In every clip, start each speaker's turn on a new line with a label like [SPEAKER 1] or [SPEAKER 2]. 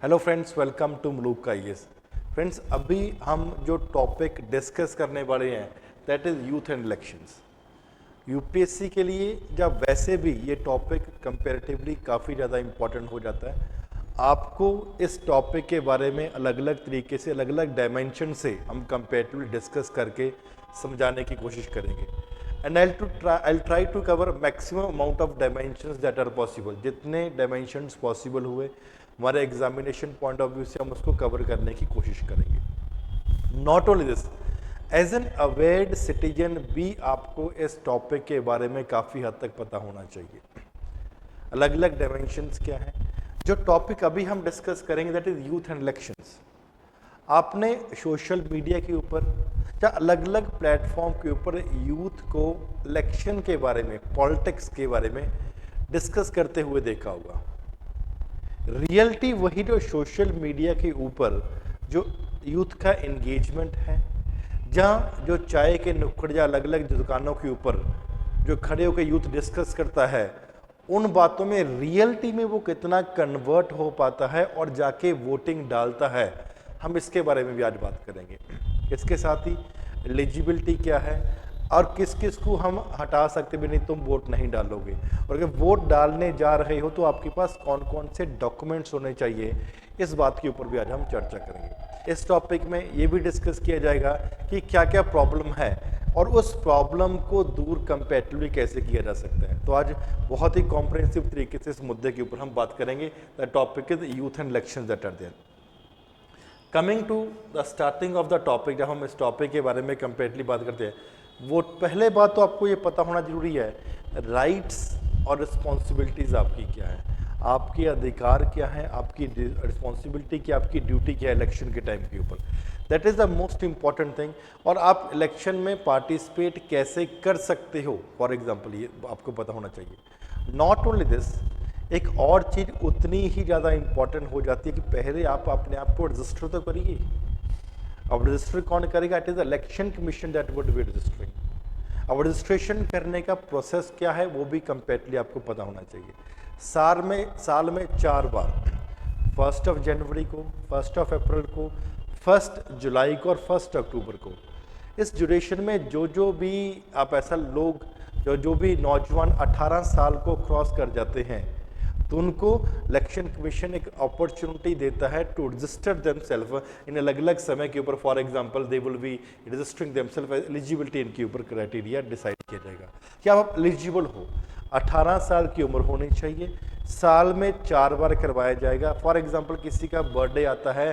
[SPEAKER 1] Hello friends, welcome to Malook का IAS. Friends, अभी हम जो टॉपिक डिस्कस करने वाले हैं that is youth and elections. UPSC के लिए जब वैसे भी ये टॉपिक कंपैरेटिवली काफ़ी ज़्यादा इम्पॉर्टेंट हो जाता है, आपको इस टॉपिक के बारे में अलग अलग तरीके से अलग अलग डायमेंशन से हम कंपैरेटिवली डिस्कस करके समझाने की कोशिश करेंगे। And I try to cover maximum amount of dimensions that are possible. जितने डायमेंशंस पॉसिबल हुए हमारे एग्जामिनेशन पॉइंट ऑफ व्यू से हम उसको कवर करने की कोशिश करेंगे। Not only this, as an aware citizen भी आपको इस टॉपिक के बारे में काफ़ी हद तक पता होना चाहिए। अलग अलग डायमेंशंस क्या हैं? जो टॉपिक अभी हम डिस्कस करेंगे that is youth and elections. आपने सोशल मीडिया के ऊपर या अलग अलग प्लेटफॉर्म के ऊपर यूथ को इलेक्शन के बारे में, पॉलिटिक्स के बारे में डिस्कस करते हुए देखा होगा। रियलिटी वही जो सोशल मीडिया के ऊपर जो यूथ का एंगेजमेंट है, जहाँ जो चाय के नुक्कड़ या अलग अलग दुकानों के ऊपर जो खड़े होकर यूथ डिस्कस करता है, उन बातों में रियलिटी में वो कितना कन्वर्ट हो पाता है और जाके वोटिंग डालता है, हम इसके बारे में भी आज बात करेंगे। इसके साथ ही एलिजिबिलिटी क्या है और किस किस को हम हटा सकते भी नहीं, तुम वोट नहीं डालोगे, और अगर वोट डालने जा रहे हो तो आपके पास कौन कौन से डॉक्यूमेंट्स होने चाहिए, इस बात के ऊपर भी आज हम चर्चा करेंगे। इस टॉपिक में ये भी डिस्कस किया जाएगा कि क्या क्या प्रॉब्लम है और उस प्रॉब्लम को दूर कंपैरेटिवली कैसे किया जा सकता है। तो आज बहुत ही कॉम्प्रिहेंसिव तरीके से इस मुद्दे के ऊपर हम बात करेंगे। The topic is youth and elections that are there. Coming to the starting of the topic, जब हम इस टॉपिक के बारे में कंपेरेटिवली बात करते हैं, वो पहले बात तो आपको ये पता होना जरूरी है, राइट्स और रिस्पॉन्सिबिलिटीज़ आपकी क्या है, आपके अधिकार क्या है, आपकी रिस्पॉन्सिबिलिटी क्या, आपकी ड्यूटी क्या है इलेक्शन के टाइम के ऊपर। That is the most important thing. और आप इलेक्शन में पार्टिसिपेट कैसे कर सकते हो, फॉर एग्जाम्पल, ये आपको पता होना चाहिए। नॉट ओनली दिस, एक और चीज़ उतनी ही ज़्यादा इंपॉर्टेंट हो जाती है कि पहले आप अपने आप को रजिस्टर तो करिए। अब रजिस्टर कौन करेगा? It is election commission that would B registering. अब रजिस्ट्रेशन करने का प्रोसेस क्या है वो भी कंपेरेटिवली आपको पता होना चाहिए। साल में 4 बार, 1 जनवरी को, 1 अप्रैल को, 1 जुलाई को और 1 अक्टूबर को, इस ड्यूरेशन में जो भी आप ऐसा लोग जो भी नौजवान 18 साल को क्रॉस कर जाते हैं, तो उनको इलेक्शन कमीशन एक अपॉर्चुनिटी देता है टू रजिस्टर देमसेल्फ इन अलग अलग समय के ऊपर। For example, they will be registering themselves, eligibility इनके ऊपर क्राइटेरिया डिसाइड किया जाएगा कि आप एलिजिबल हो। 18 साल की उम्र होनी चाहिए, साल में 4 बार करवाया जाएगा। फॉर एग्जांपल, किसी का बर्थडे आता है,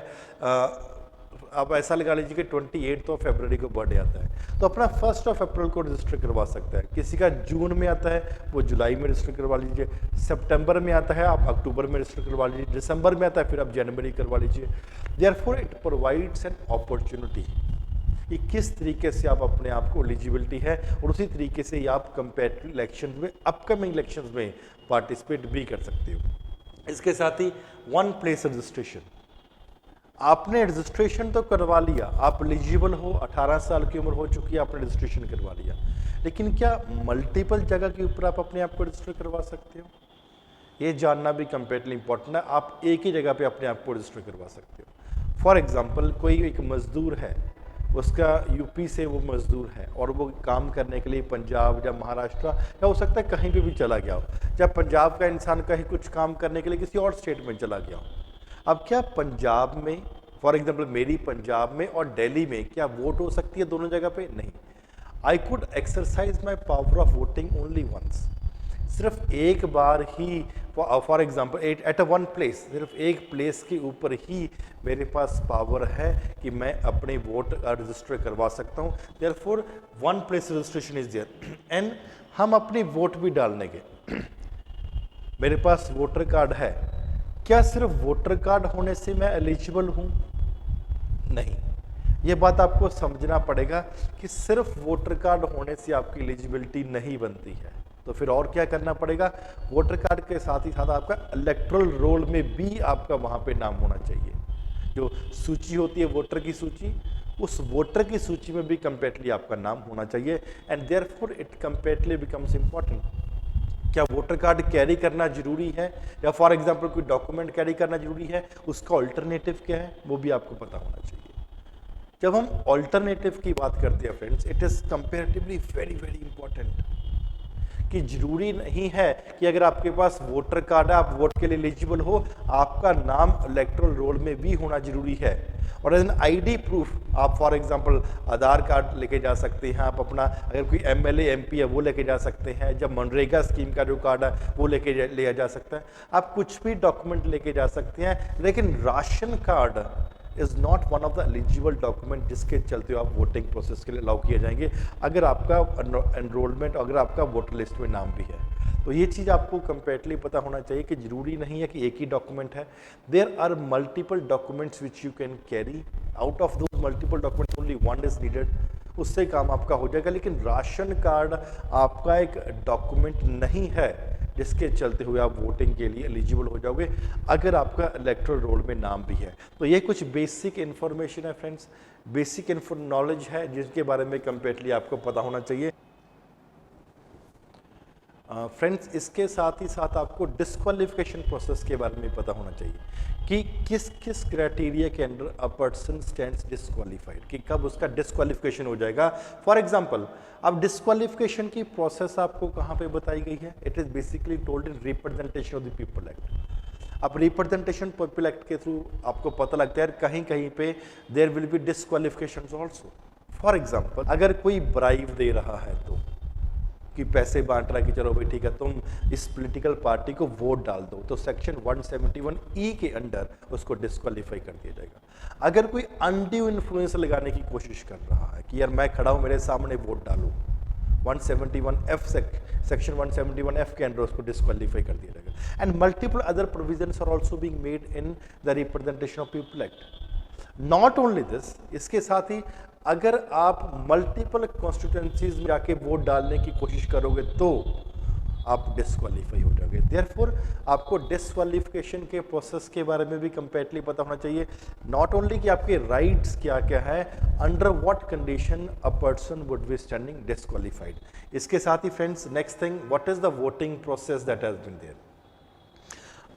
[SPEAKER 1] आप ऐसा लगा लीजिए कि 28 फरवरी को बर्थडे आता है, तो अपना 1 अप्रैल को रजिस्टर करवा सकता है। किसी का जून में आता है, वो जुलाई में रजिस्टर करवा लीजिए। सितंबर में आता है, आप अक्टूबर में रजिस्टर करवा लीजिए। दिसंबर में आता है, फिर आप जनवरी करवा लीजिए। Therefore it provides an opportunity कि किस तरीके से आप अपने आप को एलिजिबिलिटी है, और उसी तरीके से आप कंपेरेटिव इलेक्शन में, अपकमिंग इलेक्शन में पार्टिसिपेट भी कर सकते हो। इसके साथ ही 1 प्लेस रजिस्ट्रेशन, आपने रजिस्ट्रेशन तो करवा लिया, आप एलिजिबल हो, 18 साल की उम्र हो चुकी है, आपने रजिस्ट्रेशन करवा लिया, लेकिन क्या मल्टीपल जगह के ऊपर आप अपने आप को रजिस्टर करवा सकते हो? ये जानना भी कंपेरेटिवली इंपॉर्टेंट है। आप एक ही जगह पे अपने आप को रजिस्टर करवा सकते हो। फॉर एग्जांपल, कोई एक मजदूर है, उसका यूपी से वो मजदूर है और वो काम करने के लिए पंजाब या महाराष्ट्र या हो सकता है कहीं पे भी चला गया हो, या पंजाब का इंसान कहीं कुछ काम करने के लिए किसी और स्टेट में चला गया हो। अब क्या पंजाब में, फॉर एग्जांपल मेरी पंजाब में और दिल्ली में क्या वोट हो सकती है दोनों जगह पे? नहीं। I could exercise my power of voting only once, सिर्फ एक बार ही। For example, at a 1 place, सिर्फ एक प्लेस के ऊपर ही मेरे पास पावर है कि मैं अपने वोट रजिस्टर करवा सकता हूँ। Therefore 1 place registration is there. And हम अपने वोट भी डालने के मेरे पास वोटर कार्ड है, क्या सिर्फ वोटर कार्ड होने से मैं एलिजिबल हूं? नहीं, ये बात आपको समझना पड़ेगा कि सिर्फ वोटर कार्ड होने से आपकी एलिजिबिलिटी नहीं बनती है। तो फिर और क्या करना पड़ेगा? वोटर कार्ड के साथ ही साथ आपका इलेक्टोरल रोल में भी आपका वहां पे नाम होना चाहिए। जो सूची होती है वोटर की सूची, उस वोटर की सूची में भी कंपेरेटिवली आपका नाम होना चाहिए। And therefore it comparatively becomes important. क्या वोटर कार्ड कैरी करना जरूरी है, या फॉर एग्जांपल कोई डॉक्यूमेंट कैरी करना जरूरी है, उसका ऑल्टरनेटिव क्या है वो भी आपको पता होना चाहिए। जब हम ऑल्टरनेटिव की बात करते हैं friends, it is comparatively very very important कि जरूरी नहीं है कि अगर आपके पास वोटर कार्ड है, आप वोट के लिए एलिजिबल हो, आपका नाम इलेक्टोरल रोल में भी होना जरूरी है। और एज एन आईडी प्रूफ आप फॉर एग्जांपल आधार कार्ड लेके जा सकते हैं, आप अपना अगर कोई एमएलए एमपी है वो लेके जा सकते हैं, जब मनरेगा स्कीम का जो कार्ड है वो लेके लिया जा सकता है, आप कुछ भी डॉक्यूमेंट लेके जा सकते हैं। लेकिन ration card is not one of the eligible document जिसके चलते आप वोटिंग प्रोसेस के लिए अलाउ किए जाएंगे, अगर आपका एनरोलमेंट, अगर आपका वोटर लिस्ट में नाम भी है। तो ये चीज़ आपको कंपेरेटली पता होना चाहिए कि जरूरी नहीं है कि एक ही डॉक्यूमेंट है, there are multiple documents which you can carry, out of those multiple documents only one is needed, उससे काम आपका हो जाएगा। लेकिन राशन कार्ड आपका एक डॉक्यूमेंट नहीं है जिसके चलते हुए आप वोटिंग के लिए एलिजिबल हो जाओगे, अगर आपका इलेक्टोरल रोल में नाम भी है। तो ये कुछ बेसिक इन्फॉर्मेशन है फ्रेंड्स, बेसिक नॉलेज है जिसके बारे में कंपेरेटली आपको पता होना चाहिए। फ्रेंड्स इसके साथ ही साथ आपको डिस्क्वालिफिकेशन प्रोसेस के बारे में पता होना चाहिए कि किस किस क्राइटेरिया के under a person stands disqualified, कि कब उसका डिस्क्वालिफिकेशन हो जाएगा। फॉर एग्जांपल अब डिस्क्वालिफिकेशन की प्रोसेस आपको कहाँ पे बताई गई है, it is basically told in representation of the people act. अब रिप्रेजेंटेशन पीपल एक्ट के थ्रू आपको पता लगता है कहीं कहीं पे there will be disqualification also. For example अगर कोई ब्राइब दे रहा है तो कि पैसे बांट रहा है कि चलो भाई ठीक है तुम इस पॉलिटिकल पार्टी को वोट डाल दो, तो सेक्शन 171E के अंडर उसको डिस्क्वालीफाई कर दिया जाएगा। अगर कोई अनड्यू इन्फ्लुएंस लगाने की कोशिश कर रहा है कि यार मैं खड़ा हूं मेरे सामने वोट डालूं, 171F सेक्शन 171F के अंडर उसको डिस्क्वालीफाई कर दिया जाएगा। And multiple other provisions are also being made in the representation of people act. Not only this, इसके साथ ही अगर आप मल्टीपल कॉन्स्टिट्यूएंसीज में जाके वोट डालने की कोशिश करोगे तो आप डिस्क्वालीफाई हो जाओगे। देयरफॉर आपको डिस्क्वालिफिकेशन के प्रोसेस के बारे में भी कंपेरेटली पता होना चाहिए। नॉट ओनली कि आपके राइट्स क्या क्या है, under what condition a person would be standing disqualified. इसके साथ ही friends next thing, what is the voting process that has been there.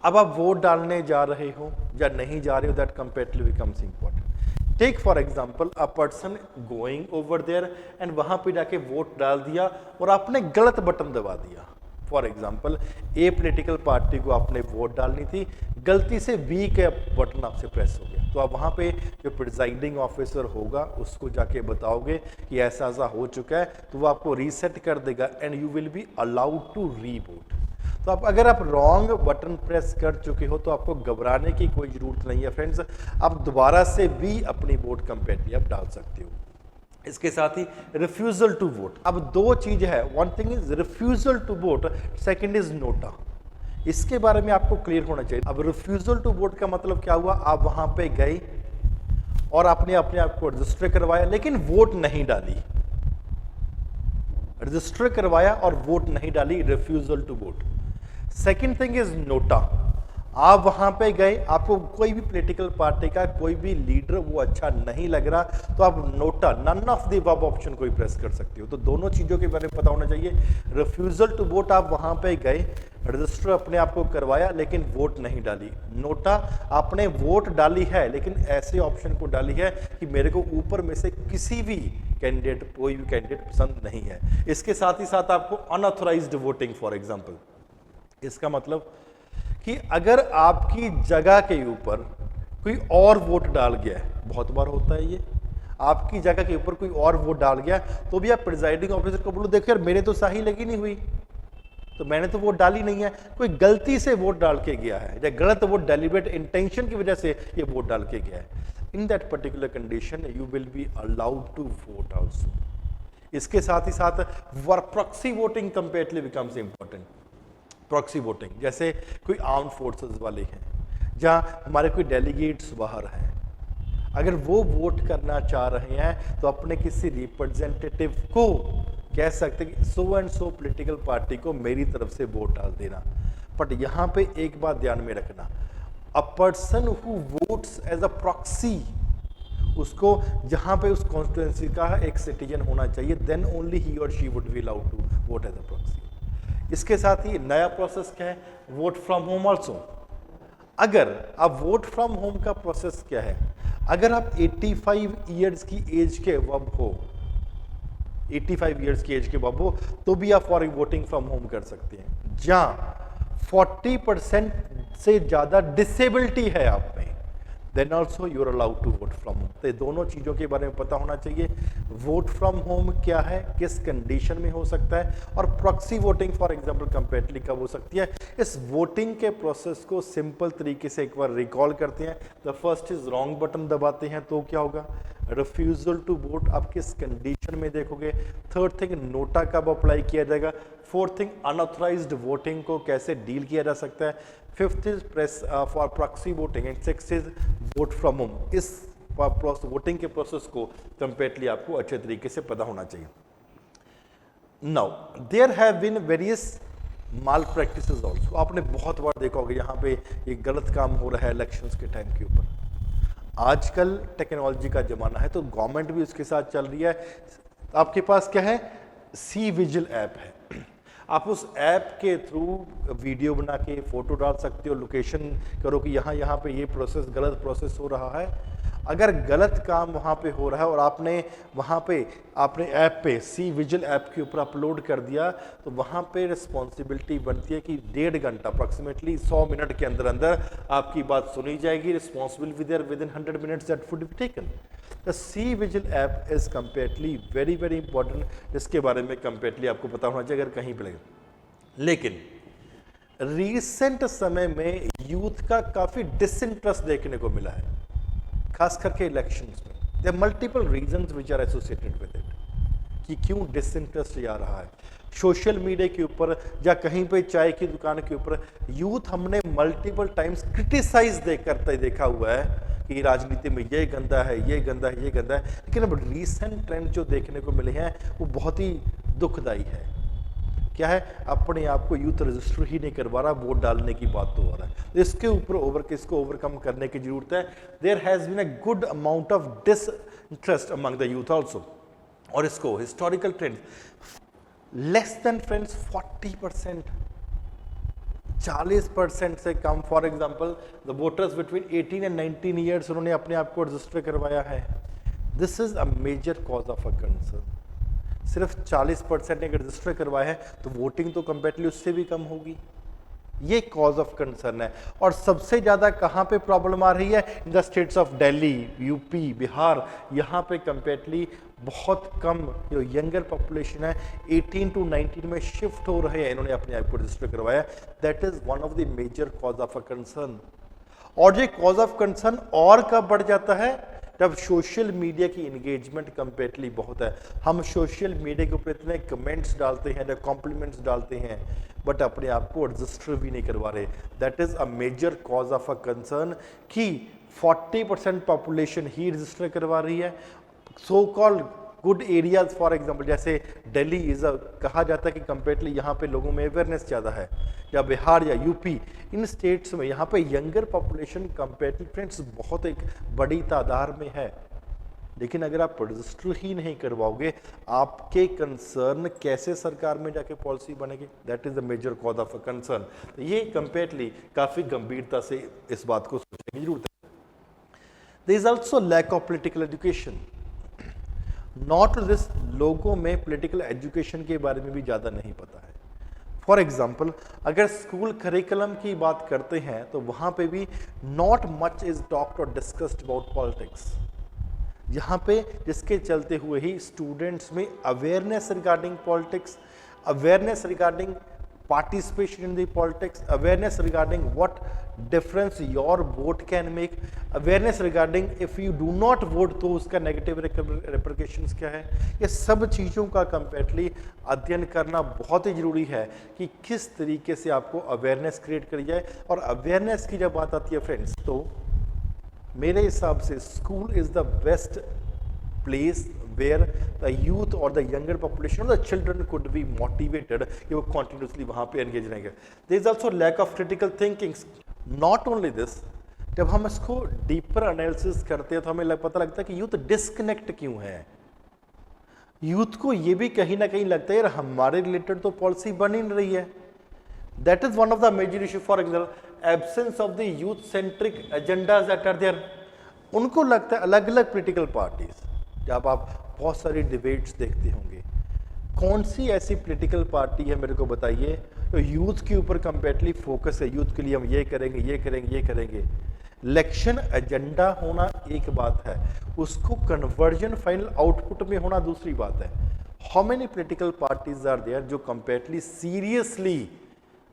[SPEAKER 1] अब आप वोट डालने जा रहे हो या नहीं जा रहे हो, that comparatively becomes important. Take for example a person going over there and वहां पे जाके वोट डाल दिया और आपने गलत बटन दबा दिया। For example A political party को आपने वोट डालनी थी, गलती से बी का बटन आपसे प्रेस हो गया, तो आप वहां पे जो प्रिजाइडिंग ऑफिसर होगा उसको जाके बताओगे कि ऐसा ऐसा हो चुका है, तो वो आपको रीसेट कर देगा and you will be allowed to revote. तो आप अगर आप रॉन्ग बटन प्रेस कर चुके हो तो आपको घबराने की कोई जरूरत नहीं है फ्रेंड्स, आप दोबारा से भी अपनी वोट कंपेरेटली आप डाल सकते हो। इसके साथ ही रिफ्यूजल टू वोट, अब दो चीज है, one thing is refusal to vote, second is NOTA. इसके बारे में आपको क्लियर होना चाहिए। अब रिफ्यूजल टू वोट का मतलब क्या हुआ, आप वहां पे गए और आपने अपने आप को रजिस्टर करवाया लेकिन वोट नहीं डाली, रजिस्टर करवाया और वोट नहीं डाली, refusal to vote. Second thing is NOTA, आप वहां पे गए, आपको कोई भी पॉलिटिकल पार्टी का कोई भी लीडर वो अच्छा नहीं लग रहा, तो आप NOTA, none of the above option कोई प्रेस कर सकते हो। तो दोनों चीजों के बारे में पता होना चाहिए। रिफ्यूजल टू वोट, आप वहां पे गए, रजिस्टर अपने आप को करवाया लेकिन वोट नहीं डाली। नोटा, आपने वोट डाली है लेकिन ऐसे ऑप्शन को डाली है कि मेरे को ऊपर में से किसी भी कैंडिडेट, कोई भी कैंडिडेट पसंद नहीं है। इसके साथ ही साथ आपको अनऑथराइज्ड वोटिंग, फॉर एग्जाम्पल, इसका मतलब कि अगर आपकी जगह के ऊपर कोई और वोट डाल गया है, बहुत बार होता है ये, आपकी जगह के ऊपर कोई और वोट डाल गया तो भी आप प्रिजाइडिंग ऑफिसर को बोलो देखो यार मेरे तो सही लगी नहीं हुई, तो मैंने तो वोट डाली नहीं है, कोई गलती से वोट डाल के गया है या गलत वोट डेलिब्रेट इंटेंशन की वजह से ये वोट डाल के गया है, in that particular condition you will be allowed to vote also. इसके साथ ही साथ proxy voting comparatively becomes important. Proxy voting जैसे कोई आर्म्ड फोर्सेस वाले हैं, जहां हमारे कोई डेलीगेट्स बाहर हैं, अगर वो वोट करना चाह रहे हैं तो अपने किसी रिप्रेजेंटेटिव को कह सकते कि so and so political party को मेरी तरफ से वोट डाल देना। बट यहां पे एक बात ध्यान में रखना, a person who votes as a proxy, उसको जहां पे उस कॉन्स्टिट्यूएंसी का एक सिटीजन होना चाहिए, देन ओनली ही और she would be allowed to vote as a proxy. इसके साथ ही नया प्रोसेस क्या है, वोट फ्रॉम होम ऑल्सो। अगर आप वोट फ्रॉम होम का प्रोसेस क्या है, अगर आप 85 ईयर्स की एज के अब हो, 85 ईयर्स की एज के अब हो, तो भी आप फॉर वोटिंग फ्रॉम होम कर सकते हैं। जहां 40% से ज्यादा डिसेबिलिटी है आप में, then also you are allowed to vote from home. तो ये दोनों चीजों के बारे में पता होना चाहिए। वोट फ्रॉम होम क्या है, किस कंडीशन में हो सकता है, और प्रॉक्सी वोटिंग फॉर एग्जांपल कंपैरेटली कब हो सकती है। इस वोटिंग के प्रोसेस को सिंपल तरीके से एक बार रिकॉल करते हैं। The first is wrong button दबाते हैं तो क्या होगा, रिफ्यूजल टू वोट, आप किस कंडीशन में देखोगे। थर्ड थिंग, नोटा कब अप्लाई किया जाएगा। फोर्थ थिंग, अनऑथराइज्ड वोटिंग को कैसे डील किया जा सकता है। Fifth is press for proxy voting and six is vote from home. इस वोटिंग के प्रोसेस को कंप्लीटली आपको अच्छे तरीके से पता होना चाहिए। Now there have been various malpractices also. आपने बहुत बार देखा होगा यहाँ पे ये गलत काम हो रहा है इलेक्शंस के टाइम के ऊपर। आजकल टेक्नोलॉजी का जमाना है तो गवर्नमेंट भी उसके साथ चल रही है। आपके पास क्या है, सी विजिल ऐप है। आप उस ऐप के थ्रू वीडियो बना के फोटो डाल सकते हो, लोकेशन करो कि यहाँ पे ये प्रोसेस गलत प्रोसेस हो रहा है। अगर गलत काम वहाँ पे हो रहा है और आपने वहाँ पे आपने ऐप पे सी विजिल ऐप के ऊपर अपलोड कर दिया, तो वहाँ पे रिस्पॉन्सिबिलिटी बनती है कि 1.5 घंटा अप्रॉक्सीमेटली 100 मिनट के अंदर अंदर आपकी बात सुनी जाएगी। Responsible within 100 minutes that would be taken. The C vigil app is completely very very important, जिसके बारे में कंप्लीटली आपको पता होना चाहिए अगर कहीं पे लगे। लेकिन रिसेंट समय में यूथ का काफी डिसइंटरेस्ट देखने को मिला है, खास करके इलेक्शंस में। There multiple reasons which are associated with it कि क्यों डिसइंटरेस्ट आ रहा है। सोशल मीडिया के ऊपर या कहीं पे चाय की दुकान के ऊपर यूथ हमने मल्टीपल टाइम्स क्रिटिसाइज करते देखा हुआ है कि राजनीति में ये गंदा है, ये गंदा है, ये गंदा है। लेकिन अब रीसेंट ट्रेंड जो देखने को मिले हैं वो बहुत ही दुखदायी है। क्या है, अपने आप को यूथ रजिस्टर ही नहीं करवा रहा, वोट डालने की बात तो हो रहा है। इसके ऊपर इसको ओवरकम करने की जरूरत है। There has been a good amount of disinterest among the youth also. और इसको historical trend less than friends 40%, 40% से कम। For example the voters between 18 and 19 years उन्होंने अपने आप को रजिस्टर करवाया है। This is a major cause of a concern. सिर्फ 40% ने अगर रजिस्टर करवाया है तो वोटिंग तो कंपेरेटिवली उससे भी कम होगी। ये कॉज ऑफ कंसर्न है। और सबसे ज्यादा कहां पे प्रॉब्लम आ रही है, in the states of Delhi, UP, Bihar. यहां पे कंपेरेटिवली बहुत कम जो यंगर पॉपुलेशन है 18 टू 19 में शिफ्ट हो रहे हैं, इन्होंने अपने आप को रजिस्टर करवाया। That is one of the major cause of a concern. और ये कॉज ऑफ कंसर्न और कब बढ़ जाता है, जब सोशल मीडिया की इंगेजमेंट कंपेरेटिवली बहुत है। हम सोशल मीडिया के ऊपर इतने कमेंट्स डालते हैं, कॉम्प्लीमेंट्स डालते हैं, बट अपने आप को रजिस्टर भी नहीं करवा रहे। That is a major cause of a concern कि 40% पॉपुलेशन ही रजिस्टर करवा रही है। So called good areas for example जैसे दिल्ली इज कहा जाता है कि कंपेरेटिवली यहाँ पे लोगों में अवेयरनेस ज़्यादा है, या बिहार या यूपी, इन स्टेट्स में यहाँ पे यंगर पॉपुलेशन कंपेरेटिवली फ्रेंड्स बहुत एक बड़ी तादाद में है। लेकिन अगर आप रजिस्टर ही नहीं करवाओगे, आपके कंसर्न कैसे सरकार में जाके पॉलिसी बनेगी। That is the major cause of a concern. तो ये कंपेरेटिवली काफ़ी गंभीरता से इस बात को सोचने की जरूरत है। There is also lack of political education. Not this, लोगों में पॉलिटिकल एजुकेशन के बारे में भी ज़्यादा नहीं पता है। फॉर एग्जाम्पल अगर स्कूल करिकुलम की बात करते हैं तो वहाँ पे भी नॉट मच इज टॉक्ड और डिस्कस्ड अबाउट पॉलिटिक्स। यहाँ पे जिसके चलते हुए ही स्टूडेंट्स में awareness regarding politics, awareness regarding participation in the politics, awareness regarding what difference your vote can make, awareness regarding if you do not vote तो उसका negative repercussions क्या है। ये सब चीज़ों का कंपेरेटिवली अध्ययन करना बहुत ही जरूरी है कि किस तरीके से आपको अवेयरनेस क्रिएट करी जाए। और अवेयरनेस की जब बात आती है फ्रेंड्स, तो मेरे हिसाब से school is the best place where the youth or the younger population or the children could be motivated कि वो continuously वहाँ पे engage रहेंगे। There is also lack of critical thinking. Not only this, जब हम इसको deeper analysis करते हैं तो हमें पता लगता है कि youth disconnect क्यों है। यूथ को ये भी कहीं ना कहीं लगता है यार हमारे रिलेटेड तो पॉलिसी बन ही नहीं रही है, That is one of the major issue. For example, absence of the youth centric agendas that are there. उनको लगता है अलग अलग पोलिटिकल पार्टीज, जब आप बहुत सारी डिबेट्स देखते होंगे, कौन सी ऐसी पॉलिटिकल पार्टी है मेरे को बताइए तो यूथ के ऊपर कंपेरेटली फोकस है, यूथ के लिए हम ये करेंगे ये करेंगे ये करेंगे। इलेक्शन एजेंडा होना एक बात है, उसको कन्वर्जन फाइनल आउटपुट में होना दूसरी बात है। How many political parties are there जो कंपेरेटली सीरियसली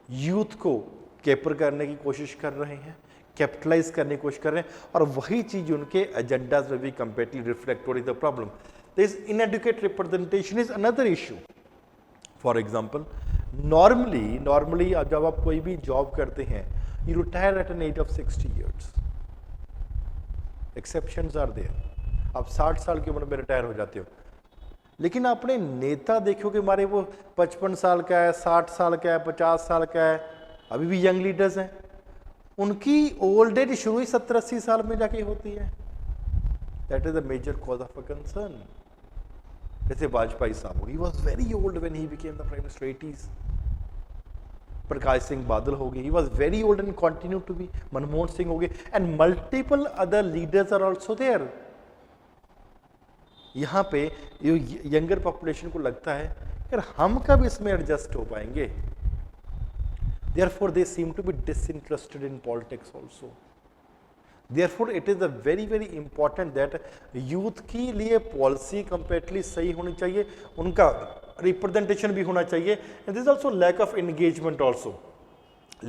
[SPEAKER 1] यूथ को कैपर करने की कोशिश कर रहे हैं, कैपिटलाइज करने की कोशिश कर रहे हैं, और वही चीज उनके एजेंडाज में भी कंपेरेटली रिफ्लेक्ट हो रही। The problem this inadequate representation is another issue. For example, normally जब आप कोई भी जॉब करते हैं, you retire at an age of 60 years। Exceptions are there, आप 60 साल की उम्र में रिटायर हो जाते हो, लेकिन अपने नेता देखो कि हमारे वो 55 साल का है, 60 साल का है, 50 साल का है, अभी भी यंग लीडर्स हैं। उनकी ओल्ड एज शुरू ही 70-80 साल में जाके होती है। That is a major cause of a concern. जैसे वाजपेयी साहब, he was very old when he became the prime minister 80s। Prakash Singh Badal हो गए, he was very old and continue to be. Manmohan Singh हो गए, and multiple other leaders are also there. यहाँ पे younger population को लगता है यार हम कब इसमें एडजस्ट हो पाएंगे। Therefore, they seem to be disinterested in politics also. Therefore, it is a very important that youth के लिए पॉलिसी कंपेरेटली सही होनी चाहिए, उनका रिप्रेजेंटेशन भी होना चाहिए, and there is also lack of engagement also.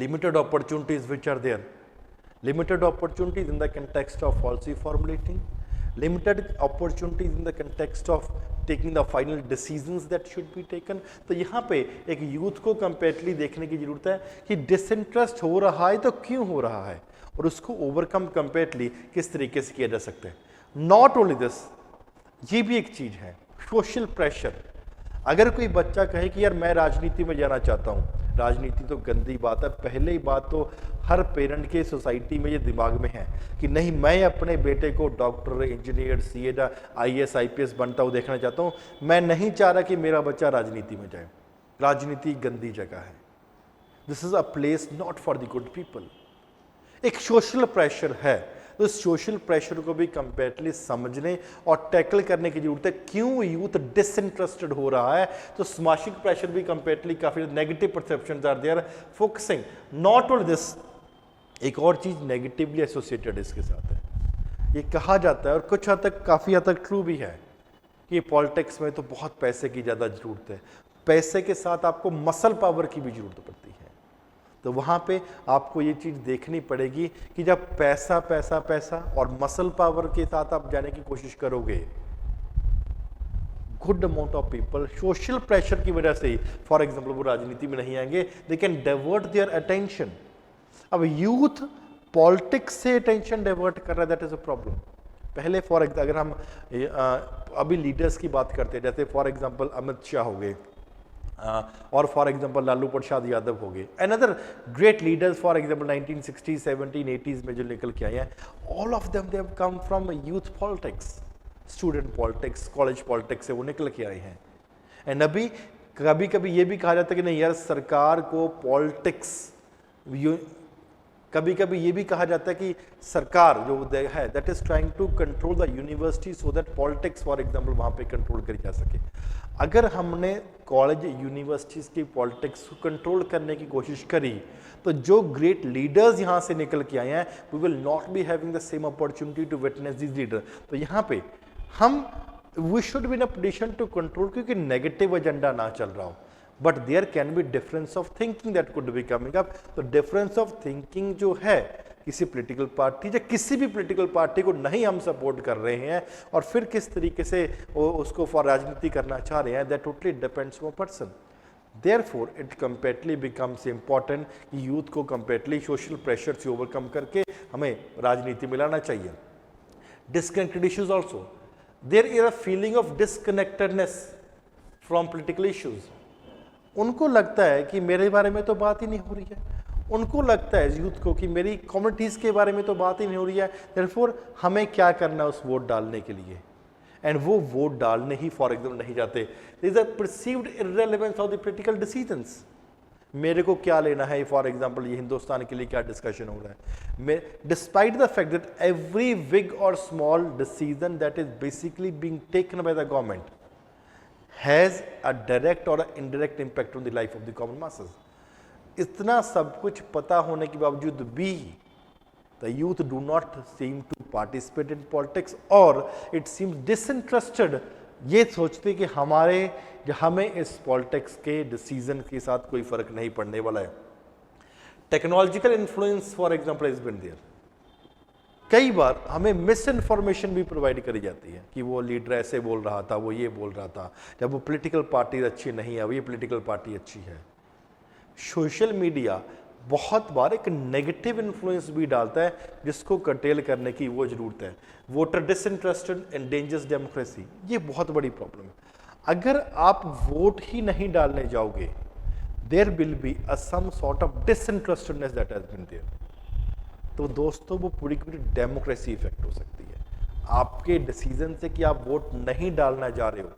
[SPEAKER 1] Limited opportunities which are there. Limited opportunities in the context of policy formulating. Limited opportunities in the context of taking the final decisions that should be taken. तो यहाँ पे एक youth को कंपेरेटली देखने की जरूरत है कि डिसइंटरेस्ट हो रहा है तो क्यों हो रहा है, और उसको ओवरकम कंपेरेटली किस तरीके से किया जा सकता है। नॉट ओनली दिस, ये भी एक चीज है सोशल प्रेशर। अगर कोई बच्चा कहे कि यार मैं राजनीति में जाना चाहता हूँ, राजनीति तो गंदी बात है। पहले ही बात तो हर पेरेंट के सोसाइटी में ये दिमाग में है कि नहीं, मैं अपने बेटे को doctor, engineer, CA, IAS IPS बनता हुआ देखना चाहता हूँ, मैं नहीं चाह रहा कि मेरा बच्चा राजनीति में जाए। राजनीति गंदी जगह है, this is a place not for the good people. एक सोशल प्रेशर है, तो इस सोशल प्रेशर को भी कंपेरेटली समझने और टैकल करने की जरूरत है। क्यों यूथ डिसइंटरेस्टेड हो रहा है, तो सामाजिक प्रेशर भी कंपेरेटली काफी negative perceptions are there focusing. Not only this, एक और चीज नेगेटिवली एसोसिएटेड इसके साथ है। ये कहा जाता है और कुछ हद तक काफी हद तक ट्रू भी है कि पॉलिटिक्स में तो बहुत पैसे की ज्यादा जरूरत है, पैसे के साथ आपको मसल पावर की भी जरूरत पड़ती है। तो वहाँ पे आपको ये चीज़ देखनी पड़ेगी कि जब पैसा पैसा पैसा और मसल पावर के साथ आप जाने की कोशिश करोगे, good amount of people social pressure की वजह से ही, फॉर एग्जांपल, वो राजनीति में नहीं आएंगे, they can divert their attention. अब यूथ पॉलिटिक्स से अटेंशन डाइवर्ट कर रहा है, दैट इज अ प्रॉब्लम। पहले फॉर एग्जाम्पल अगर हम अभी लीडर्स की बात करते हैं, जैसे फॉर एग्जाम्पल अमित शाह हो गए, और फॉर एग्जाम्पल लालू प्रसाद यादव हो गए, another great leaders for example 1960s 70s 80s में जो निकल के आए हैं, all of them they have come from youth politics, student politics, college politics से वो निकल के आए हैं। एंड अभी कभी कभी ये भी कहा जाता है कि नहीं यार सरकार को पॉलिटिक्स, कभी कभी ये भी कहा जाता है कि सरकार जो है that is trying to control the university so that politics for example वहाँ पे कंट्रोल करी जा सके। अगर हमने कॉलेज यूनिवर्सिटीज़ की पॉलिटिक्स को कंट्रोल करने की कोशिश करी, तो जो ग्रेट लीडर्स यहाँ से निकल के आए हैं, we will not be having the same opportunity to witness this leader. तो यहाँ पे हम we should be in a position to control, क्योंकि नेगेटिव एजेंडा ना चल रहा हो, but there can be difference of thinking that could be coming up. तो डिफरेंस ऑफ थिंकिंग जो है किसी पॉलिटिकल पार्टी या किसी भी पॉलिटिकल पार्टी को नहीं हम सपोर्ट कर रहे हैं, और फिर किस तरीके से उसको फॉर राजनीति करना चाह रहे हैं, that totally depends on person. Therefore it comparatively becomes important कि यूथ को कंपेरेटली सोशल प्रेशर से ओवरकम करके हमें राजनीति में लाना चाहिए। Disconnected issues also, there is a feeling of disconnectedness from political issues. उनको लगता है कि मेरे बारे में तो बात ही नहीं हो रही है, उनको लगता है यूथ को कि मेरी कम्युनिटीज़ के बारे में तो बात ही नहीं हो रही है, देयरफॉर हमें क्या करना है उस वोट डालने के लिए, एंड वो वोट डालने ही फॉर एग्जाम्पल नहीं जाते। There is a perceived irrelevance of the political decisions. मेरे को क्या लेना है, फॉर एग्जाम्पल ये हिंदुस्तान के लिए क्या डिस्कशन हो रहा है, despite the fact that every big or small decision that is basically being taken by the government has a direct or indirect impact on the life of the common masses. इतना सब कुछ पता होने के बावजूद भी the youth do not seem to participate in politics or it seems disinterested, ये सोचते कि हमें इस पॉलिटिक्स के डिसीजन के साथ कोई फर्क नहीं पड़ने वाला है। Technological influence for example is been there. कई बार हमें मिस इन्फॉर्मेशन भी प्रोवाइड करी जाती है कि वो लीडर ऐसे बोल रहा था, वो ये बोल रहा था, जब वो पॉलिटिकल पार्टी अच्छी नहीं है, वो ये पॉलिटिकल पार्टी अच्छी है। सोशल मीडिया बहुत बार एक नेगेटिव इन्फ्लुएंस भी डालता है जिसको कर्टेल करने की वो जरूरत है। वोटर डिसइंटरेस्टेड एंडेंजर्स डेमोक्रेसी, ये बहुत बड़ी प्रॉब्लम है। अगर आप वोट ही नहीं डालने जाओगे, there will be a some sort of disinterestedness that has been there, तो दोस्तों वो पूरी पूरी डेमोक्रेसी इफेक्ट हो सकती है। आपके डिसीजन से कि आप वोट नहीं डालना जा रहे हो,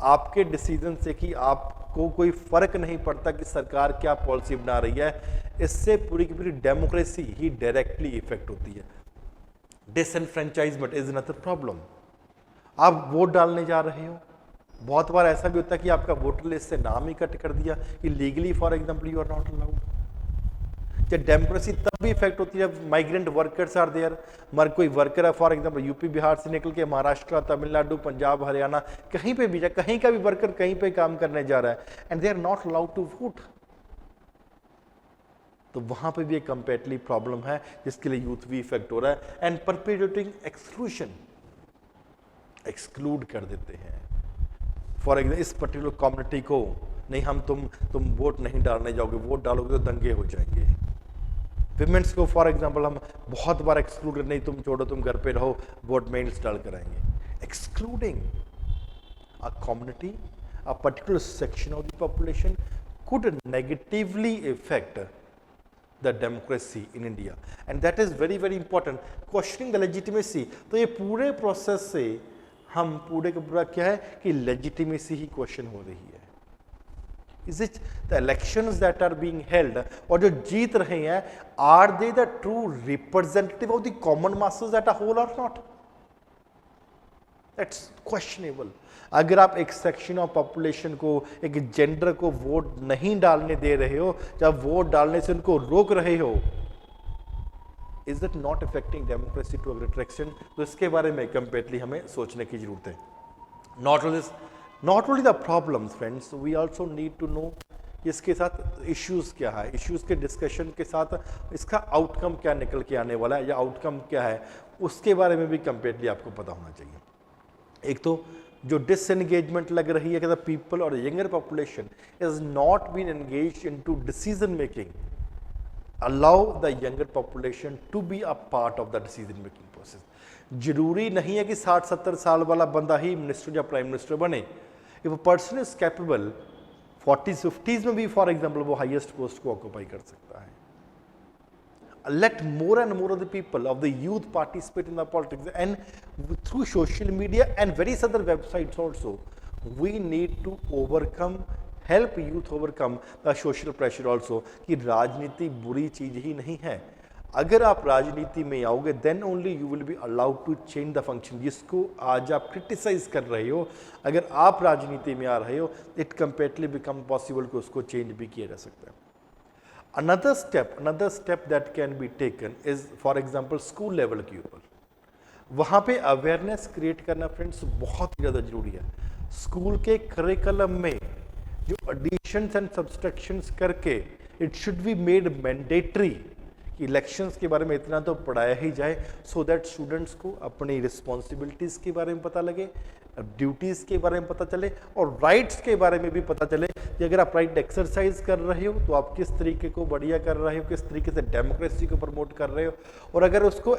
[SPEAKER 1] आपके डिसीजन से कि आपको कोई फर्क नहीं पड़ता कि सरकार क्या पॉलिसी बना रही है, इससे पूरी की पूरी डेमोक्रेसी ही डायरेक्टली इफेक्ट होती है। डिसएनफ्रेंचाइजमेंट इज अनदर प्रॉब्लम। आप वोट डालने जा रहे हो, बहुत बार ऐसा भी होता है कि आपका वोटर लिस्ट से नाम ही कट कर दिया कि legally for example you are not allowed. जब डेमोक्रेसी तब भी इफेक्ट होती है जब माइग्रेंट वर्कर्स आर देयर, मगर कोई वर्कर है फॉर एग्जांपल यूपी बिहार से निकल के महाराष्ट्र, तमिलनाडु, पंजाब, हरियाणा, कहीं पे भी जाए, कहीं का भी वर्कर कहीं पे काम करने जा रहा है and they are not allowed to vote, तो वहां पे भी एक कंपेरेटली प्रॉब्लम है जिसके लिए यूथ भी इफेक्ट हो रहा है। एंड परपेचुएटिंग एक्सक्लूजन, एक्सक्लूड कर देते हैं फॉर एग्जाम्पल इस पर्टिकुलर कम्युनिटी को, नहीं हम तुम वोट नहीं डालने जाओगे, वोट डालोगे तो दंगे हो जाएंगे। विमेंस को फॉर एग्जाम्पल हम बहुत बार एक्सक्लूड, नहीं तुम छोड़ो, तुम घर पे रहो, वोट में इंस्टॉल कराएंगे। Excluding a community, a particular section of the population could negatively affect the democracy in India, and that is very very important. Questioning the legitimacy, तो ये पूरे प्रोसेस से हम पूरे का पूरा क्या है कि legitimacy ही क्वेश्चन हो रही है। Is it the elections that are being held, और जो जीत रहे हैं, are they the true representative of the common masses at a whole or not? That's questionable. अगर आप एक सेक्शन ऑफ पॉपुलेशन को, एक जेंडर को वोट नहीं डालने दे रहे हो, जब वोट डालने से उनको रोक रहे हो, is it not affecting democracy to a greater extent? तो इसके बारे में कंपेरेटली हमें सोचने की जरूरत है। Not only the problems friends, we also need to know इसके साथ इश्यूज क्या है, इश्यूज के डिस्कशन के साथ इसका आउटकम क्या निकल के आने वाला है या आउटकम क्या है, उसके बारे में भी कंपेरेटली आपको पता होना चाहिए। एक तो जो डिसएंगेजमेंट लग रही है कि द पीपल और younger population is not been engaged into decision making, allow the younger population to be a part of the decision making process. जरूरी नहीं है कि 60-70 साल वाला बंदा ही मिनिस्टर या प्राइम मिनिस्टर बने। If a person is capable, 40s-50s में भी फॉर एग्जाम्पल वो हाईएस्ट पोस्ट को ऑक्यूपाई कर सकता है। Let more and more of the people, of the youth participate in the politics, and through social media and various other websites also, we need to help youth overcome the social pressure also, कि राजनीति बुरी चीज ही नहीं है। अगर आप राजनीति में आओगे then only you will be allowed to change the function। जिसको आज आप क्रिटिसाइज कर रहे हो, अगर आप राजनीति में आ रहे हो, it completely become possible कि उसको चेंज भी किया जा सकता है। Another step that can be taken is for example school level के ऊपर, वहाँ पे अवेयरनेस क्रिएट करना फ्रेंड्स बहुत ज़्यादा जरूरी है। स्कूल के करिकुलम में जो एडिशंस एंड सब्सट्रैक्शंस करके it should be made mandatory कि इलेक्शंस के बारे में इतना तो पढ़ाया ही जाए, सो दैट स्टूडेंट्स को अपनी रिस्पॉन्सिबिलिटीज़ के बारे में पता लगे, ड्यूटीज़ के बारे में पता चले और राइट्स के बारे में भी पता चले कि अगर आप राइट एक्सरसाइज कर रहे हो तो आप किस तरीके को बढ़िया कर रहे हो, किस तरीके से डेमोक्रेसी को प्रमोट कर रहे हो, और अगर उसको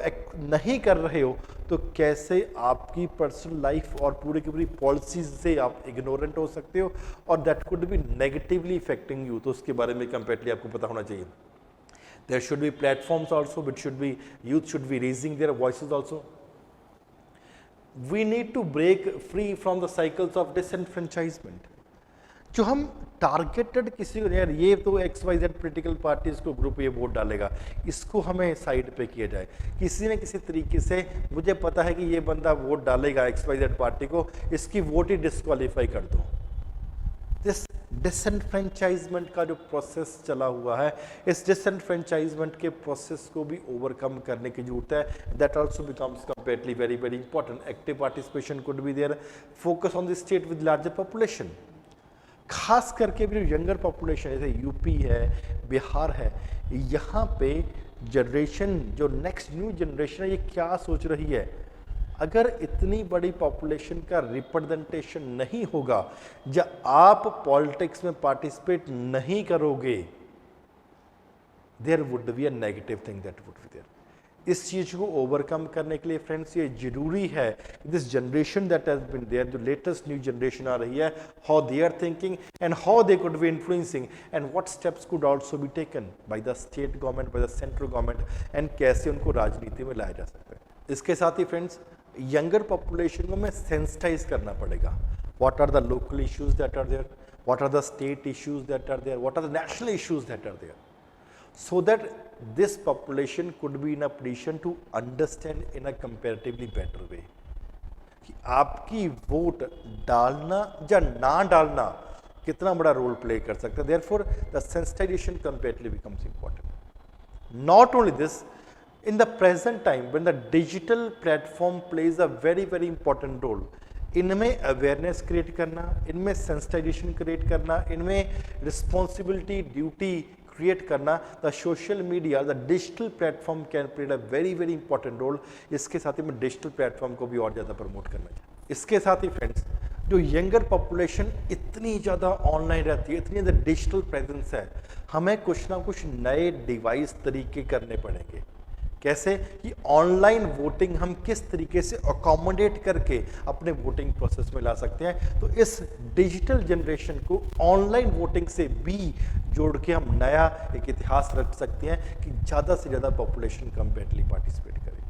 [SPEAKER 1] नहीं कर रहे हो तो कैसे आपकी पर्सनल लाइफ और पूरी की पूरी पॉलिसीज से आप इग्नोरेंट हो सकते हो और that could be negatively affecting you. तो उसके बारे में कंप्लीटली आपको पता होना चाहिए। There should be platforms also, which should be, youth should be raising their voices also. We need to break free from the cycles of disenfranchisement. जो हम टारगेटेड किसी को, यार ये तो XYZ पॉलिटिकल पार्टीज को ग्रुप ये वोट डालेगा, इसको हमें साइड पे किया जाए, किसी न किसी तरीके से मुझे पता है कि ये बंदा वोट डालेगा XYZ पार्टी को, इसकी वोट ही डिस्क्वालीफाई कर दो। दिस डिसएनफ्रेंचाइजमेंट का जो प्रोसेस चला हुआ है, इस डिसएनफ्रेंचाइजमेंट के प्रोसेस को भी ओवरकम करने की जरूरत है। That also becomes comparatively very very important. Active participation could be there, focus on the state with larger population, खास करके भी जो यंगर पॉपुलेशन जैसे यूपी है, बिहार है, यहाँ पे जनरेशन जो नेक्स्ट न्यू जनरेशन है ये क्या सोच रही है। अगर इतनी बड़ी पॉपुलेशन का रिप्रेजेंटेशन नहीं होगा, जब आप पॉलिटिक्स में पार्टिसिपेट नहीं करोगे, there would be a negative thing that would be there. इस चीज को ओवरकम करने के लिए फ्रेंड्स ये जरूरी है कि this generation that has been there, जो लेटेस्ट न्यू जनरेशन आ रही है, how they are thinking and how they could be influencing and what steps could also be taken by the state government, by the central government, and कैसे उनको राजनीति में लाया जा सकता है। इसके साथ ही फ्रेंड्स यंगर पॉपुलेशन को हमें सेंसिटाइज करना पड़ेगा। What are the local issues that are there, what are the state issues that are there, what are the national issues that are there, so that this population could be in a position to understand in a comparatively better way कि आपकी vote डालना या ना डालना कितना बड़ा role play कर सकता है। therefore the sensitization comparatively becomes important। not only this, in the present time when the digital platform plays a very very important role, इनमें अवेयरनेस क्रिएट करना, इनमें सेंसिटाइजेशन क्रिएट करना, इनमें रिस्पॉन्सिबिलिटी ड्यूटी क्रिएट करना, the social media, the digital platform can play a very very important role. इसके साथ ही में digital platform को भी और ज़्यादा प्रमोट करना चाहिए। इसके साथ ही फ्रेंड्स जो यंगर पॉपुलेशन इतनी ज़्यादा ऑनलाइन रहती है, इतनी ज़्यादा डिजिटल प्रेजेंस है, हमें कुछ ना कुछ नए डिवाइस तरीके करने पड़ेंगे। कैसे कि ऑनलाइन वोटिंग हम किस तरीके से अकोमोडेट करके अपने वोटिंग प्रोसेस में ला सकते हैं। तो इस डिजिटल जनरेशन को ऑनलाइन वोटिंग से भी जोड़ के हम नया एक इतिहास रख सकते हैं कि ज़्यादा से ज़्यादा पॉपुलेशन कंपेरेटली पार्टिसिपेट करे।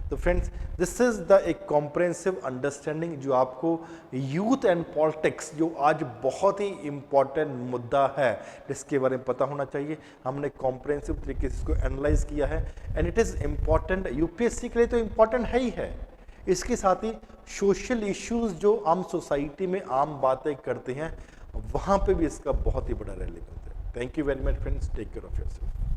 [SPEAKER 1] तो फ्रेंड्स दिस इज द एक कॉम्प्रहेंसिव अंडरस्टैंडिंग जो आपको यूथ एंड पॉलिटिक्स, जो आज बहुत ही इम्पॉर्टेंट मुद्दा है, जिसके बारे में पता होना चाहिए। हमने कॉम्प्रहेंसिव तरीके से इसको एनालाइज किया है and it is important. UPSC के लिए तो इम्पॉर्टेंट है ही है, इसके साथ ही सोशल इश्यूज जो आम सोसाइटी में आम बातें करते हैं, वहाँ पे भी इसका बहुत ही बड़ा रेलेवेंस है। Thank you very much friends, take care of yourself.